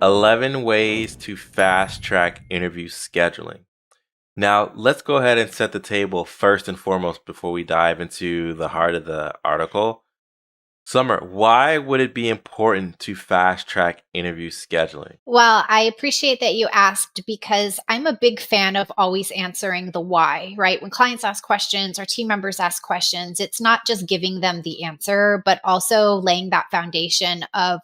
11 ways to fast track interview scheduling. Now, let's go ahead and set the table first and foremost before we dive into the heart of the article. Summer, why would it be important to fast track interview scheduling? Well, I appreciate that you asked because I'm a big fan of always answering the why, right? When clients ask questions or team members ask questions, it's not just giving them the answer, but also laying that foundation of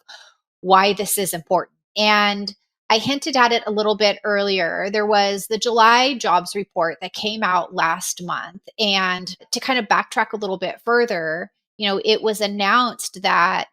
why this is important. And I hinted at it a little bit earlier. There was the July jobs report that came out last month. And to kind of backtrack a little bit further, it was announced that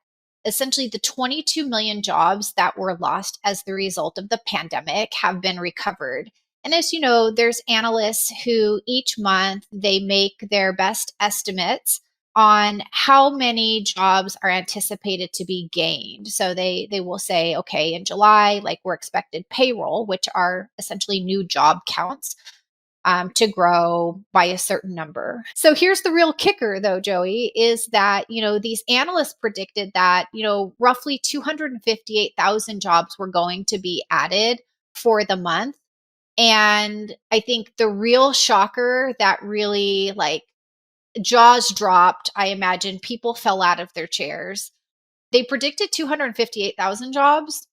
essentially the 22 million jobs that were lost as the result of the pandemic have been recovered. And as you know, there's analysts who each month they make their best estimates on how many jobs are anticipated to be gained. So they will say, okay, in July, like we're expected payroll, which are essentially new job counts, to grow by a certain number. So here's the real kicker, though, Joey, is that, these analysts predicted that, roughly 258,000 jobs were going to be added for the month. And I think the real shocker that really like jaws dropped, I imagine people fell out of their chairs. They predicted 258,000 jobs,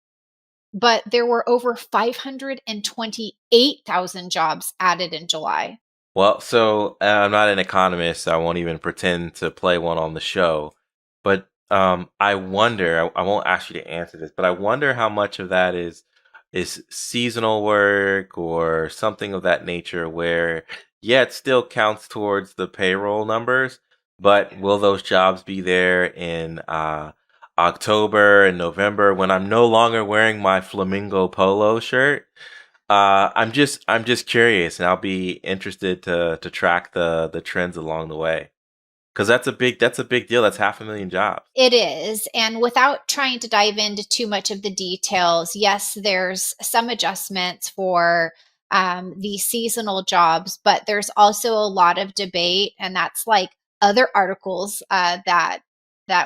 but there were over 528,000 jobs added in July. Well, I'm not an economist, so I won't even pretend to play one on the show. But I wonder, I won't ask you to answer this, but I wonder how much of that is seasonal work or something of that nature where, yeah, it still counts towards the payroll numbers, but will those jobs be there in October and November when I'm no longer wearing my flamingo polo shirt? I'm just curious, and I'll be interested to track the trends along the way because that's a big deal. That's 500,000 jobs. It is. And without trying to dive into too much of the details, yes, there's some adjustments for the seasonal jobs, but there's also a lot of debate, and that's like other articles that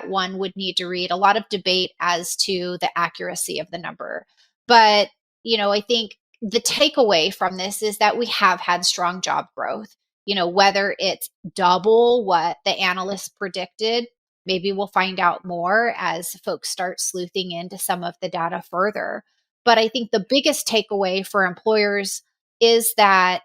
one would need to read. A lot of debate as to the accuracy of the number. But I think the takeaway from this is that we have had strong job growth. Whether it's double what the analysts predicted. Maybe we'll find out more as folks start sleuthing into some of the data further. But I think the biggest takeaway for employers is that,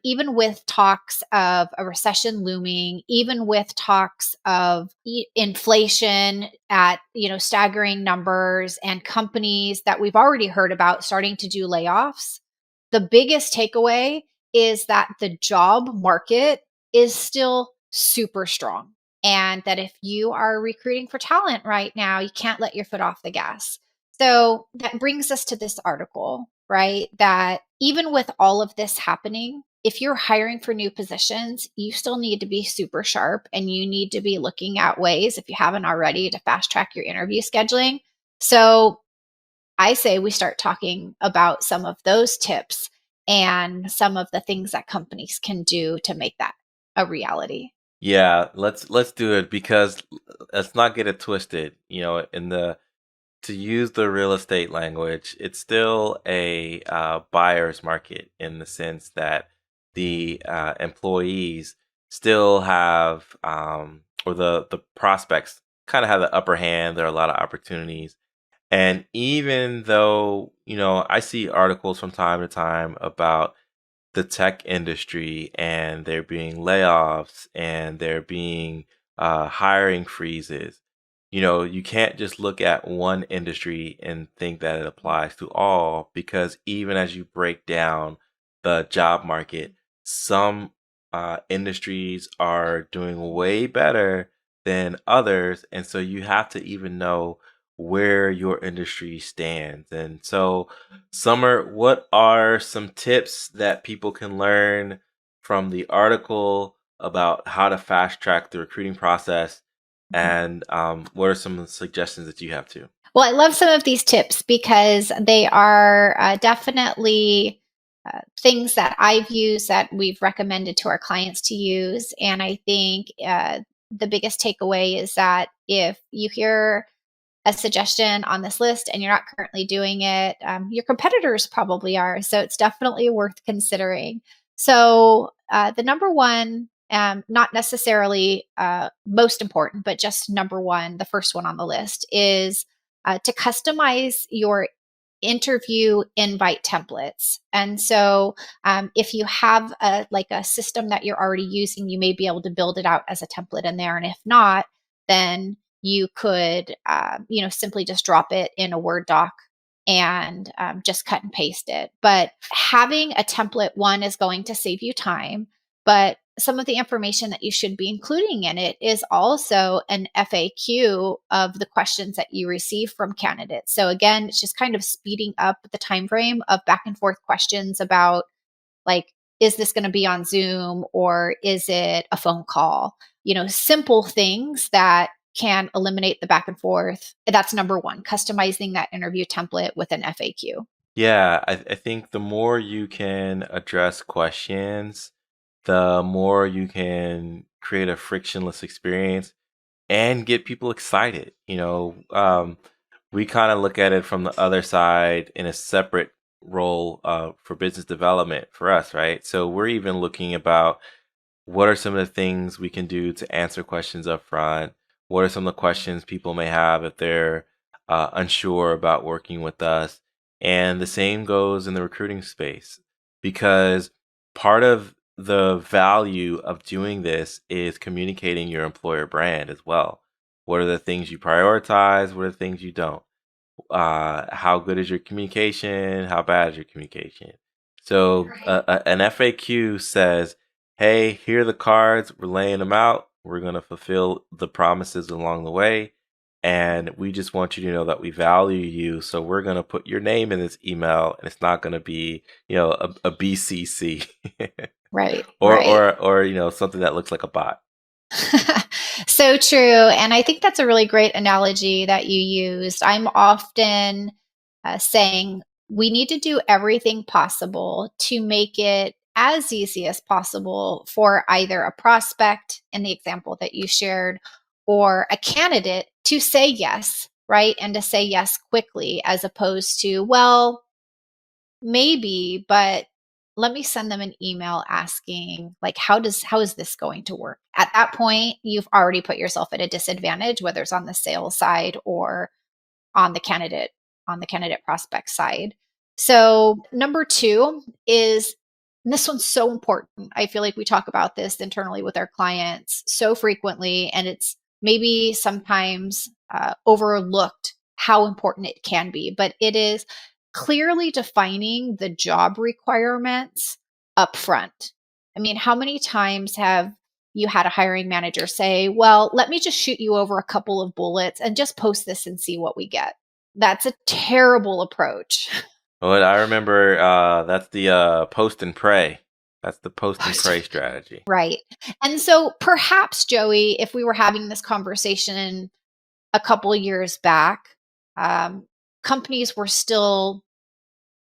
even with talks of a recession looming, even with talks of inflation at, staggering numbers and companies that we've already heard about starting to do layoffs, the biggest takeaway is that the job market is still super strong. And that if you are recruiting for talent right now, you can't let your foot off the gas. So that brings us to this article, right? That even with all of this happening, if you're hiring for new positions, you still need to be super sharp and you need to be looking at ways, if you haven't already, to fast track your interview scheduling. So I say we start talking about some of those tips and some of the things that companies can do to make that a reality. Yeah, let's do it because let's not get it twisted. In the to use the real estate language, it's still a buyer's market in the sense that the employees still have, or the prospects kind of have the upper hand. There are a lot of opportunities. And even though, I see articles from time to time about the tech industry and there being layoffs and there being hiring freezes. You can't just look at one industry and think that it applies to all because even as you break down the job market, some industries are doing way better than others. And so you have to even know where your industry stands. And so, Summer, what are some tips that people can learn from the article about how to fast track the recruiting process? And what are some of the suggestions that you have too? Well, I love some of these tips because they are definitely things that I've used that we've recommended to our clients to use. And I think the biggest takeaway is that if you hear a suggestion on this list and you're not currently doing it, your competitors probably are. So it's definitely worth considering. So the number one, not necessarily most important, but just number one, the first one on the list is to customize your interview invite templates. And so if you have a system that you're already using, you may be able to build it out as a template in there. And if not, then you could simply just drop it in a Word doc and just cut and paste it. But having a template, one, is going to save you time, but some of the information that you should be including in it is also an FAQ of the questions that you receive from candidates. So again, it's just kind of speeding up the time frame of back and forth questions about, like, is this going to be on Zoom or is it a phone call? Simple things that can eliminate the back and forth. That's number one, customizing that interview template with an FAQ. Yeah, I think the more you can address questions, the more you can create a frictionless experience and get people excited. We kind of look at it from the other side in a separate role for business development for us, right? So we're even looking about what are some of the things we can do to answer questions up front? What are some of the questions people may have if they're unsure about working with us? And the same goes in the recruiting space, because part of the value of doing this is communicating your employer brand as well. What are the things you prioritize? What are the things you don't? How good is your communication? How bad is your communication? So an FAQ says, hey, here are the cards. We're laying them out. We're going to fulfill the promises along the way. And we just want you to know that we value you. So we're going to put your name in this email, and it's not going to be, a BCC Right, or, right. something that looks like a bot. So true. And I think that's a really great analogy that you used. I'm often saying we need to do everything possible to make it as easy as possible for either a prospect, in the example that you shared, or a candidate to say yes, right? And to say yes quickly, as opposed to, well, maybe, but let me send them an email asking, like, how is this going to work? At that point, you've already put yourself at a disadvantage, whether it's on the sales side or on the candidate prospect side. So number two is, and this one's so important. I feel like we talk about this internally with our clients so frequently, and it's maybe sometimes overlooked how important it can be, but it is clearly defining the job requirements up front. I mean, how many times have you had a hiring manager say, well, let me just shoot you over a couple of bullets and just post this and see what we get? That's a terrible approach. Well, I remember that's the post and pray. That's the post and pray strategy. Right. And so perhaps, Joey, if we were having this conversation a couple years back, companies were still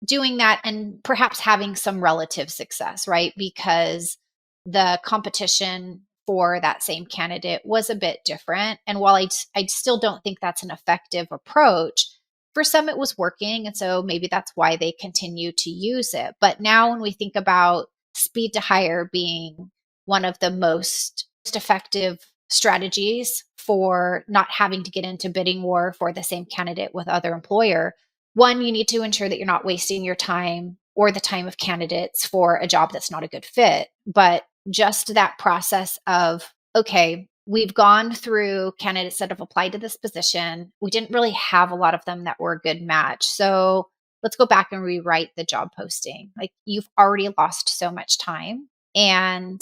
doing that and perhaps having some relative success, right? Because the competition for that same candidate was a bit different. And while I still don't think that's an effective approach, for some it was working. And so maybe that's why they continue to use it. But now when we think about speed to hire being one of the most effective strategies for not having to get into bidding war for the same candidate with other employer, one, you need to ensure that you're not wasting your time or the time of candidates for a job that's not a good fit. But just that process of, okay, we've gone through candidates that have applied to this position. We didn't really have a lot of them that were a good match. So let's go back and rewrite the job posting. Like, you've already lost so much time. And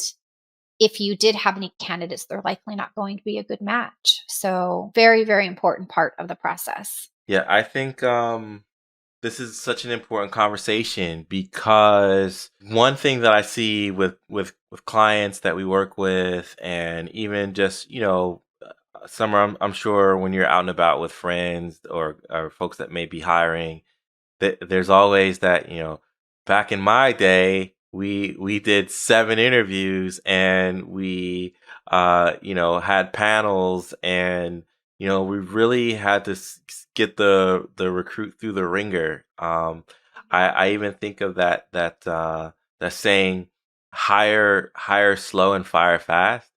if you did have any candidates, they're likely not going to be a good match. So very, very important part of the process. Yeah, I think this is such an important conversation, because one thing that I see with clients that we work with, and even just Summer, I'm sure when you're out and about with friends or folks that may be hiring, there's always that, back in my day, we did 7 interviews, and we had panels, and we really had to get the recruit through the ringer. I even think of that saying, hire slow and fire fast.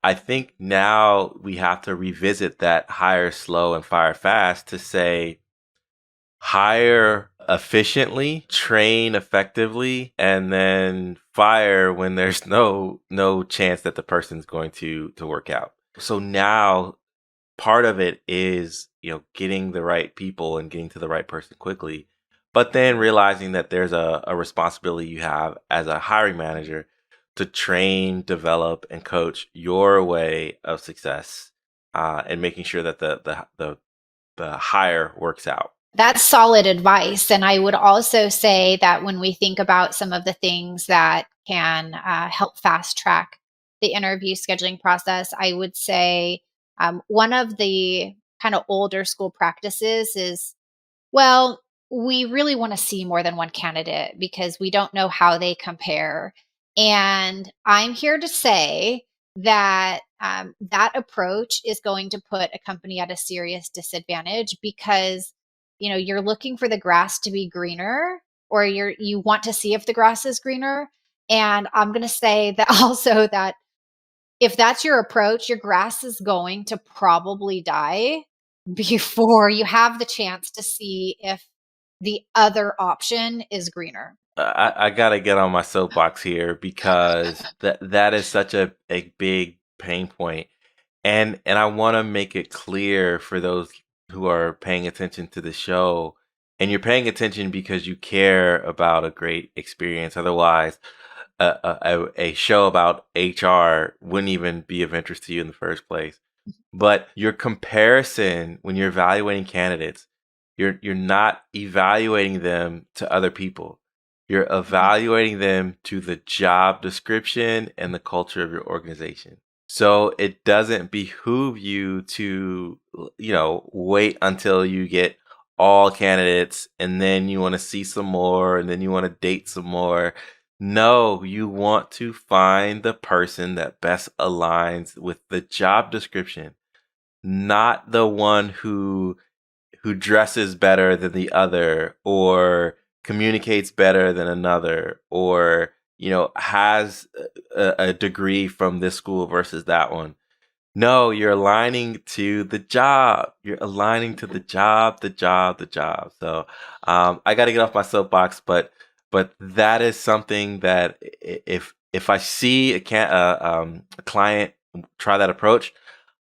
I think now we have to revisit that hire slow and fire fast to say hire efficiently, train effectively, and then fire when there's no chance that the person's going to work out. So now part of it is, getting the right people and getting to the right person quickly, but then realizing that there's a responsibility you have as a hiring manager to train, develop, and coach your way of success, and making sure that the hire works out. That's solid advice. And I would also say that when we think about some of the things that can help fast track the interview scheduling process, I would say one of the kind of older school practices is, well, we really want to see more than one candidate because we don't know how they compare. And I'm here to say that that approach is going to put a company at a serious disadvantage because you're looking for the grass to be greener, or you want to see if the grass is greener. And I'm going to say that also that if that's your approach, your grass is going to probably die before you have the chance to see if the other option is greener. I gotta get on my soapbox here because that is such a big pain point. And I want to make it clear for those who are paying attention to the show, and you're paying attention because you care about a great experience. Otherwise, a show about HR wouldn't even be of interest to you in the first place. But your comparison when you're evaluating candidates, you're not evaluating them to other people. You're evaluating them to the job description and the culture of your organization. So it doesn't behoove you to, wait until you get all candidates and then you want to see some more and then you want to date some more. No, you want to find the person that best aligns with the job description, not the one who dresses better than the other, or communicates better than another, or has a degree from this school versus that one. No, you're aligning to the job. You're aligning to the job, the job, the job. So I got to get off my soapbox, but that is something that if I see a client try that approach,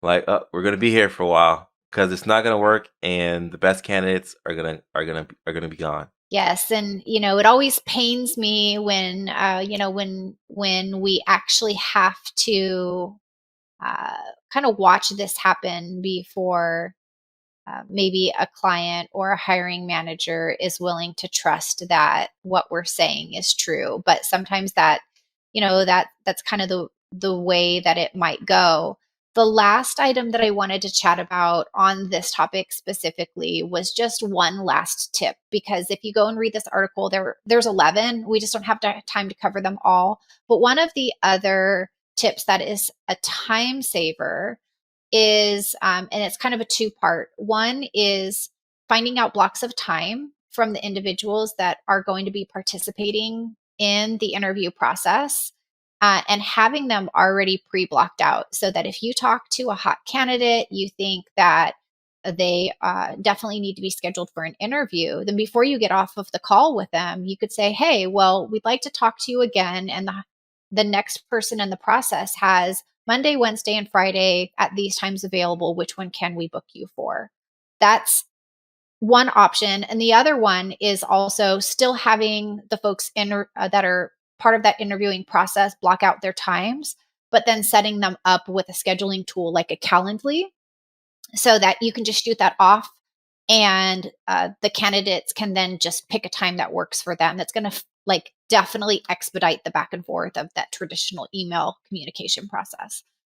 like, oh, we're gonna be here for a while because it's not gonna work, and the best candidates are gonna be gone. Yes, and it always pains me when when we actually have to uh, kind of watch this happen before maybe a client or a hiring manager is willing to trust that what we're saying is true. But sometimes that's kind of the way that it might go. The last item that I wanted to chat about on this topic specifically was just one last tip, because if you go and read this article, there's 11. We just don't have time to cover them all. But one of the other tips that is a time saver is, and it's kind of a two part. One is finding out blocks of time from the individuals that are going to be participating in the interview process, and having them already pre blocked out so that if you talk to a hot candidate, you think that they definitely need to be scheduled for an interview, then before you get off of the call with them, you could say, hey, well, we'd like to talk to you again. And the next person in the process has Monday, Wednesday, and Friday at these times available. Which one can we book you for? That's one option. And the other one is also still having the folks that are part of that interviewing process block out their times, but then setting them up with a scheduling tool like a Calendly so that you can just shoot that off, and the candidates can then just pick a time that works for them. That's going to like definitely expedite the back and forth of that traditional email communication process.